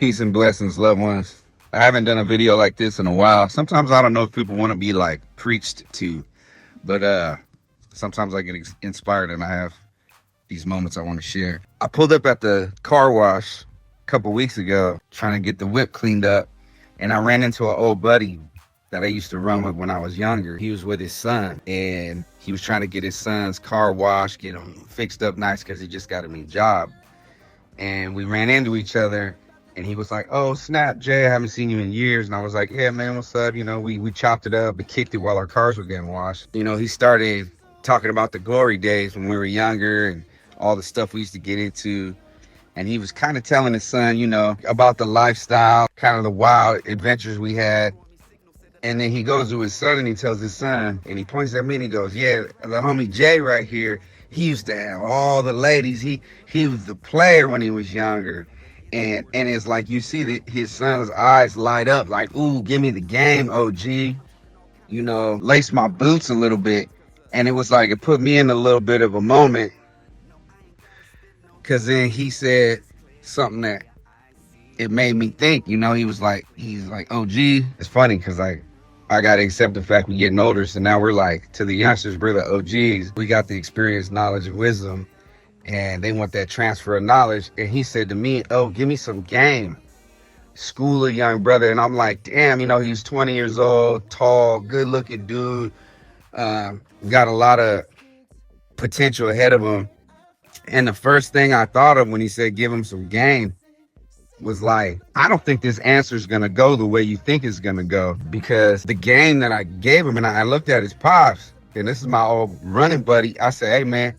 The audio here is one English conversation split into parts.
Peace and blessings, loved ones. I haven't done a video like this in a while. Sometimes I don't know if people want to be like preached to, but sometimes I get inspired and I have these moments I want to share. I pulled up at the car wash a couple weeks ago trying to get the whip cleaned up, and I ran into an old buddy that I used to run with when I was younger. He was with his son, and he was trying to get his son's car washed, get him fixed up nice because he just got a new job. And we ran into each other, and he was like, "Oh, snap, Jay, I haven't seen you in years." And I was like, "Yeah, man, what's up?" You know, we chopped it up and kicked it while our cars were getting washed. You know, he started talking about the glory days when we were younger and all the stuff we used to get into. And he was kind of telling his son, you know, about the lifestyle, kind of the wild adventures we had. And then he goes to his son and he tells his son, and he points at me and he goes, "Yeah, the homie Jay right here, he used to have all the ladies. He was the player when he was younger." And it's like you see that his son's eyes light up like, "Ooh, give me the game, OG." You know, lace my boots a little bit. And it was like it put me in a little bit of a moment, because then he said something that it made me think. You know, he's like, "OG." It's funny because I got to accept the fact we're getting older. So now we're like, to the youngsters, we're the OGs. We got the experience, knowledge, and wisdom, and they want that transfer of knowledge. And he said to me, "Oh, give me some game. School a young brother." And I'm like, damn, you know, he's 20 years old, tall, good looking dude. Got a lot of potential ahead of him. And the first thing I thought of when he said, "Give him some game," was like, I don't think this answer is going to go the way you think it's going to go, because the game that I gave him, and I looked at his pops, and this is my old running buddy. I said, "Hey, man,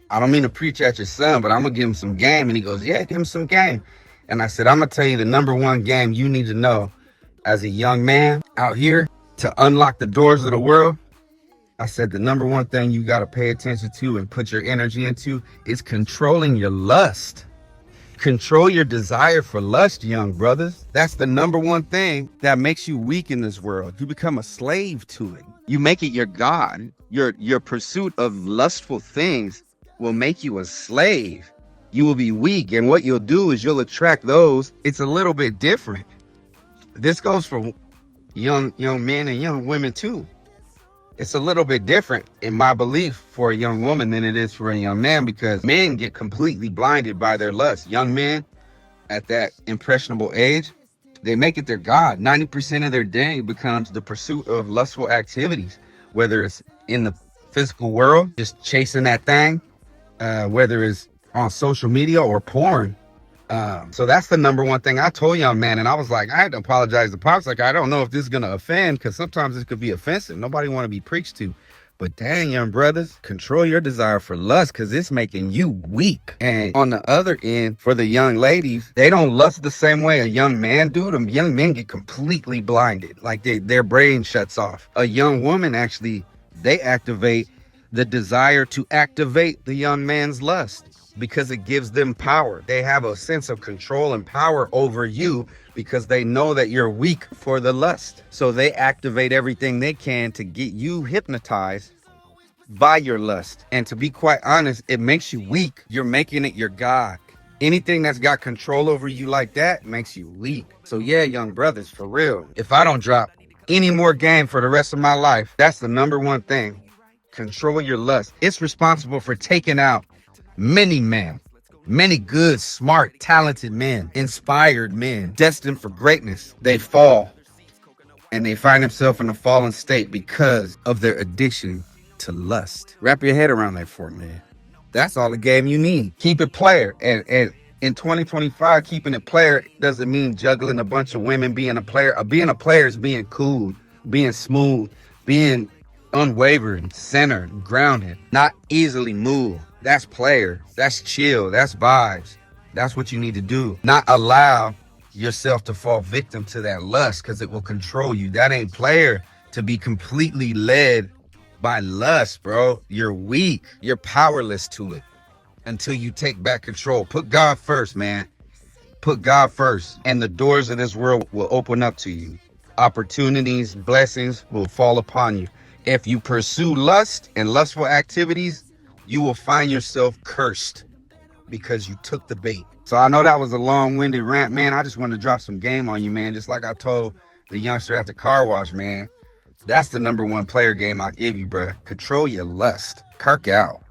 I don't mean to preach at your son, but I'm going to give him some game." And he goes, "Yeah, give him some game." And I said, "I'm going to tell you the number one game you need to know as a young man out here to unlock the doors of the world." I said, "The number one thing you got to pay attention to and put your energy into is controlling your lust. Control your desire for lust, young brothers. That's the number one thing that makes you weak in this world. You become a slave to it. You make it your God. Your pursuit of lustful things will make you a slave. You will be weak, and what you'll do is you'll attract those." It's a little bit different. This goes for young men and young women too. It's a little bit different in my belief for a young woman than it is for a young man, because men get completely blinded by their lust. Young men at that impressionable age, they make it their God. 90% of their day becomes the pursuit of lustful activities, whether it's in the physical world, just chasing that thing, whether it's on social media or porn. So that's the number one thing I told young man. And I was like, I had to apologize to Pops. Like, I don't know if this is going to offend, because sometimes this could be offensive. Nobody want to be preached to. But dang, young brothers, control your desire for lust, because it's making you weak. And on the other end, for the young ladies, they don't lust the same way a young man do. Them young men get completely blinded. Like their brain shuts off. A young woman, actually, they activate the desire to activate the young man's lust, because it gives them power. They have a sense of control and power over you because they know that you're weak for the lust. So they activate everything they can to get you hypnotized by your lust. And to be quite honest, it makes you weak. You're making it your God. Anything that's got control over you like that makes you weak. So yeah, young brothers, for real, if I don't drop any more game for the rest of my life, that's the number one thing. Control your lust. It's responsible for taking out many men, many good, smart, talented men, inspired men, destined for greatness. They fall, and they find themselves in a fallen state because of their addiction to lust. Wrap your head around that for a minute. That's all the game you need. Keep it player. And in 2025, keeping it player doesn't mean juggling a bunch of women. Being a player is being cool, being smooth, being unwavering, centered, grounded, not easily moved. That's player. That's chill. That's vibes. That's what you need to do. Not allow yourself to fall victim to that lust, because it will control you. That ain't player, to be completely led by lust, bro. You're weak. You're powerless to it until you take back control. Put God first, man. Put God first, and the doors of this world will open up to you. Opportunities, blessings will fall upon you. If you pursue lust and lustful activities, you will find yourself cursed. because you took the bait. So I know that was a long-winded rant, man. I just wanted to drop some game on you, man. Just like I told the youngster at the car wash, man. That's the #1 player game I give you, bruh. Control your lust. Kirk out.